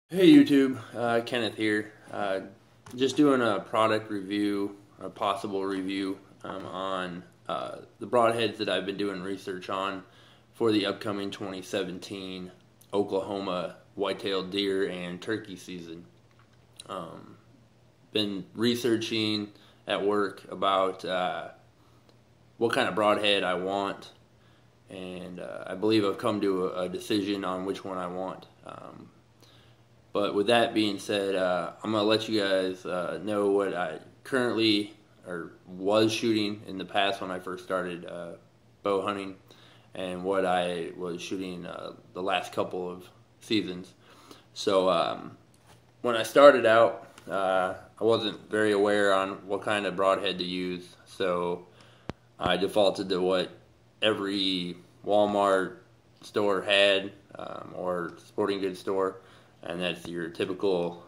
Hey YouTube, Kenneth here. Just doing a product review, a possible review on the broadheads that I've been doing research on for the upcoming 2017 Oklahoma white-tailed deer and turkey season. Been researching at work about what kind of broadhead I want, and I believe I've come to a decision on which one I want. But with that being said, I'm going to let you guys know what I currently or was shooting in the past when I first started bow hunting, and what I was shooting the last couple of seasons. So when I started out, I wasn't very aware on what kind of broadhead to use, so I defaulted to what every Walmart store had, or sporting goods store. And that's your typical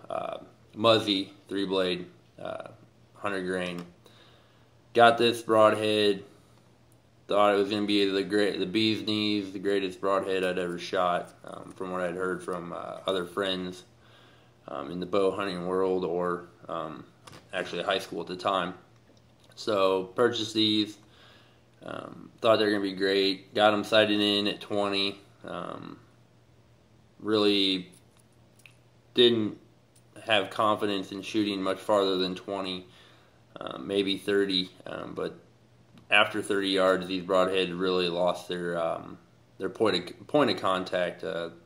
Muzzy 3-blade 100 grain. Got this broadhead. Thought it was going to be the bee's knees, the greatest broadhead I'd ever shot, from what I'd heard from other friends in the bow hunting world, or actually high school at the time. So purchased these. Thought they were going to be great. Got them sighted in at 20. Really didn't have confidence in shooting much farther than 20, maybe 30, but after 30 yards, these broadheads really lost their point of contact.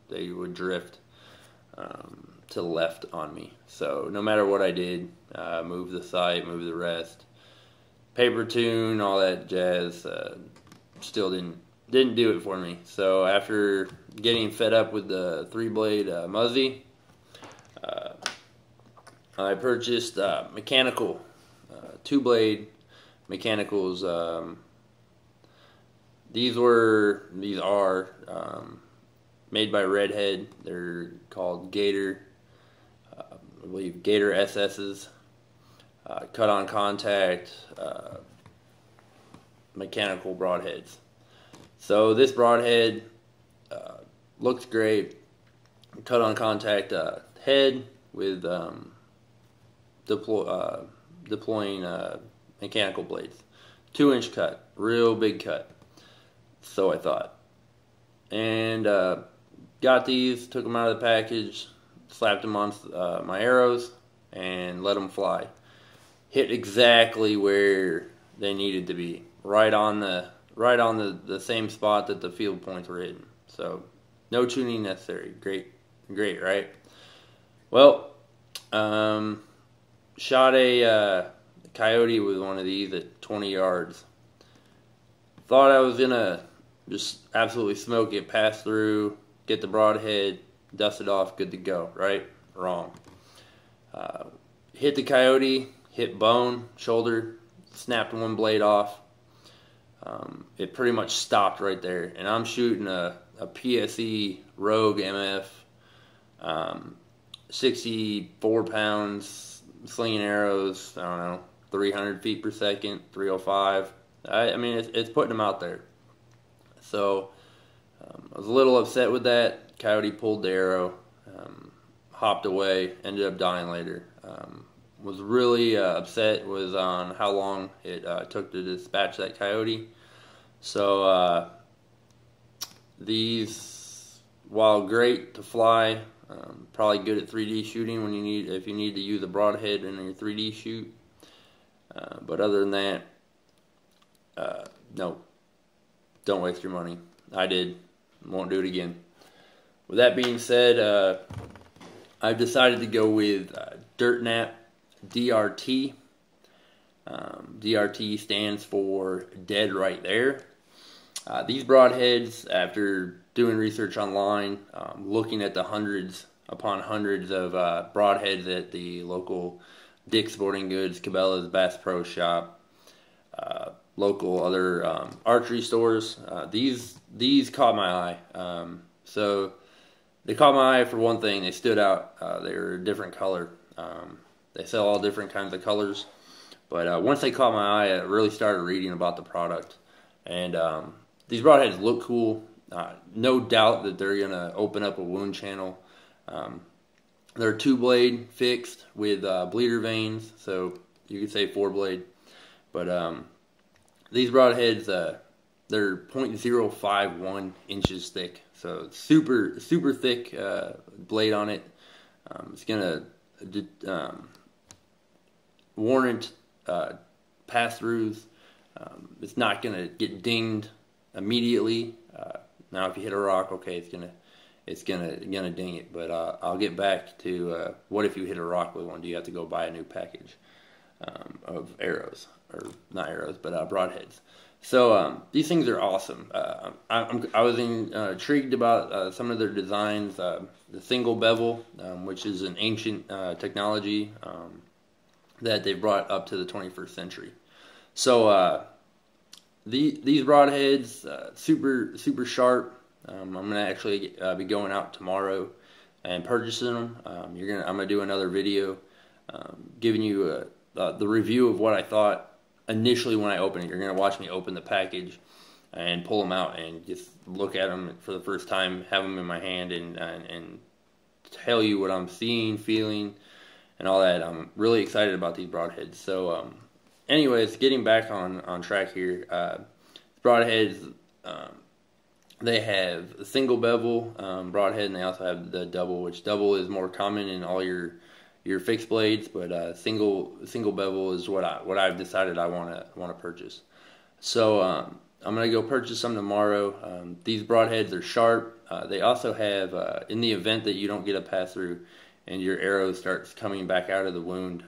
They would drift to the left on me. So no matter what I did, move the sight, move the rest, paper tune, all that jazz, still didn't do it for me. So after getting fed up with the 3-blade Muzzy, I purchased mechanical 2-blade mechanicals. These are made by Redhead. They're called Gator, I believe Gator SS's, cut on contact mechanical broadheads. So this broadhead looks great. Cut on contact head with deploying mechanical blades. 2-inch cut, real big cut. So I thought. And got these, took them out of the package, slapped them on my arrows, and let them fly. Hit exactly where they needed to be, right on the same spot that the field points were hitting. So no tuning necessary. Great, right? Well, shot a coyote with one of these at 20 yards. Thought I was gonna just absolutely smoke it, pass through, get the broadhead, dust it off, good to go, right? Wrong. Hit the coyote, hit bone, shoulder, snapped one blade off. It pretty much stopped right there, and I'm shooting a PSE Rogue MF, 64 pounds, slinging arrows, I don't know, 300 feet per second, 305. I mean, it's putting them out there. So I was a little upset with that. Coyote pulled the arrow, hopped away, ended up dying later. Was really upset was on how long it took to dispatch that coyote. So these, while great to fly, probably good at 3D shooting when if you need to use a broadhead in your 3D shoot. But other than that, no, don't waste your money. I did, won't do it again. With that being said, I've decided to go with DirtNap D.R.T. D.R.T. stands for Dead Right There. These broadheads, after doing research online, looking at the hundreds upon hundreds of broadheads at the local Dick's Sporting Goods, Cabela's, Bass Pro Shop, local other archery stores, these caught my eye. So they caught my eye for one thing. They stood out. They were a different color. They sell all different kinds of colors. But once they caught my eye, I really started reading about the product. And these broadheads look cool. No doubt that they're going to open up a wound channel. They're 2-blade fixed with bleeder vanes, so you could say 4-blade. But these broadheads, they're 0.051 inches thick, so it's super thick blade on it. It's gonna warrant pass-throughs. It's not gonna get dinged immediately. Now, if you hit a rock, okay, it's gonna ding it. But I'll get back to what if you hit a rock with one? Do you have to go buy a new package of arrows, or not arrows, but broadheads? So these things are awesome. I was intrigued about some of their designs. The single bevel, which is an ancient technology that they've brought up to the 21st century. So these broadheads, super sharp. I'm gonna actually be going out tomorrow and purchasing them. I'm gonna do another video giving you the review of what I thought initially when I opened it. You're gonna watch me open the package and pull them out and just look at them for the first time, have them in my hand, and tell you what I'm seeing, feeling, and all that. I'm really excited about these broadheads. So anyways, getting back on track here, broadheads, they have a single bevel broadhead, and they also have the double, which double is more common in all your fixed blades, but single bevel is what I've decided I want to purchase. So I'm gonna go purchase some tomorrow. These broadheads are sharp. They also have, in the event that you don't get a pass through and your arrow starts coming back out of the wound,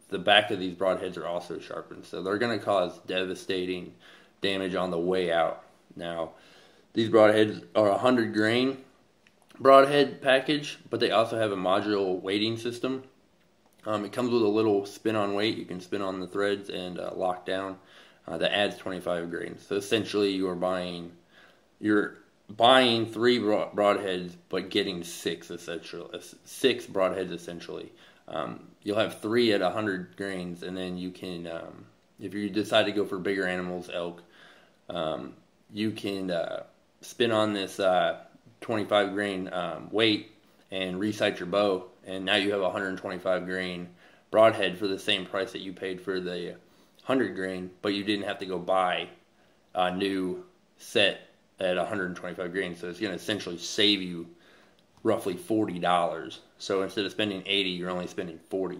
the back of these broadheads are also sharpened, so they're gonna cause devastating damage on the way out. Now, these broadheads are a 100 grain broadhead package, but they also have a modular weighting system. It comes with a little spin-on weight. You can spin on the threads and lock down. That adds 25 grains. So essentially, you're buying 3 broadheads, but getting 6 broadheads essentially. You'll have 3 at 100 grains, and then you can, if you decide to go for bigger animals, elk, you can spin on this 25 grain weight and resight your bow, and now you have a 125 grain broadhead for the same price that you paid for the 100 grain, but you didn't have to go buy a new set at 125 grain. So it's going to essentially save you roughly $40. So instead of spending 80, you're only spending 40,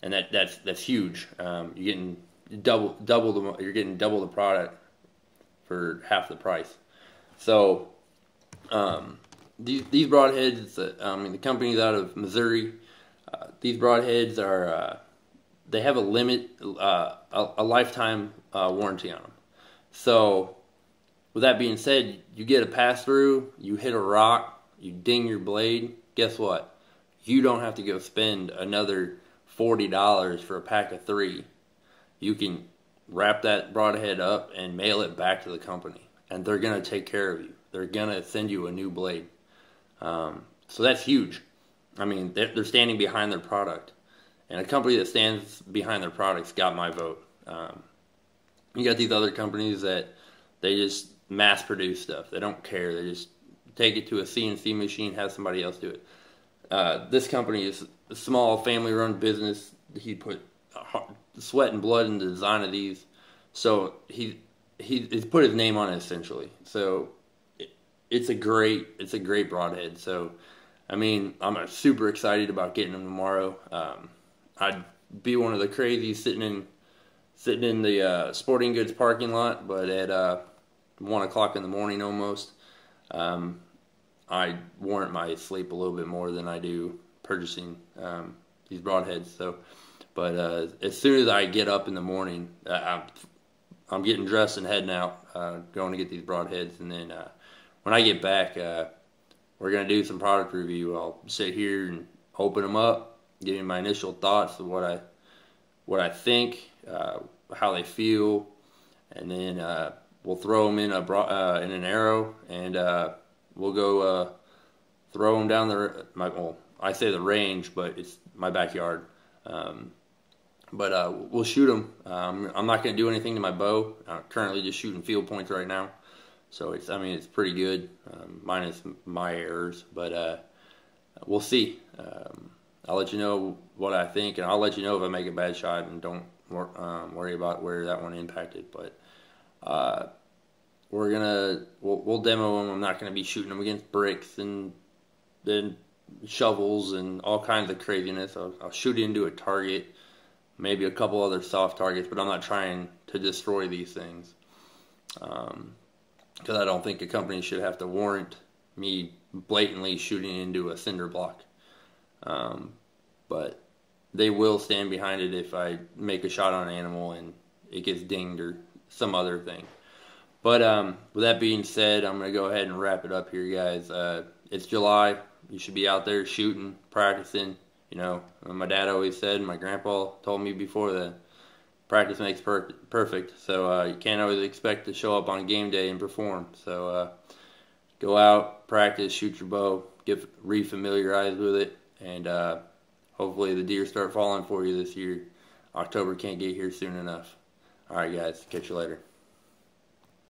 and that's huge. You're getting double the product for half the price. So these broadheads, the company's out of Missouri. These broadheads are they have a limit, a lifetime warranty on them. So with that being said, you get a pass through, you hit a rock, you ding your blade. Guess what? You don't have to go spend another $40 for a pack of 3. You can wrap that broadhead up and mail it back to the company, and they're gonna take care of you. They're gonna send you a new blade. So that's huge. I mean, they're standing behind their product, and a company that stands behind their products got my vote. You got these other companies that they just mass produce stuff. They don't care. They just take it to a CNC machine, have somebody else do it. This company is a small family-run business. He put sweat and blood in the design of these, so he's put his name on it essentially. So it's a great broadhead. So I mean, I'm super excited about getting them tomorrow. I'd be one of the crazies sitting in the sporting goods parking lot, but at 1 o'clock in the morning almost. I warrant my sleep a little bit more than I do purchasing these broadheads. So, but as soon as I get up in the morning, I'm getting dressed and heading out, going to get these broadheads, and then when I get back, we're gonna do some product review. I'll sit here and open them up, give you my initial thoughts of what I think, how they feel, and then we'll throw them in an arrow, and we'll go throw them down I say the range, but it's my backyard. But we'll shoot them. I'm not going to do anything to my bow. I'm currently just shooting field points right now, so it's pretty good, minus my errors. But we'll see. I'll let you know what I think, and I'll let you know if I make a bad shot, and don't worry about where that one impacted. But we'll demo them. I'm not gonna be shooting them against bricks and then shovels and all kinds of craziness. I'll shoot into a target, maybe a couple other soft targets, but I'm not trying to destroy these things. Because I don't think a company should have to warrant me blatantly shooting into a cinder block. But they will stand behind it if I make a shot on an animal and it gets dinged or some other thing. But with that being said, I'm going to go ahead and wrap it up here, guys. It's July. You should be out there shooting, practicing. You know, my dad always said, my grandpa told me before that practice makes perfect. So you can't always expect to show up on game day and perform. So go out, practice, shoot your bow, get re-familiarized with it, and hopefully the deer start falling for you this year. October can't get here soon enough. All right, guys. Catch you later.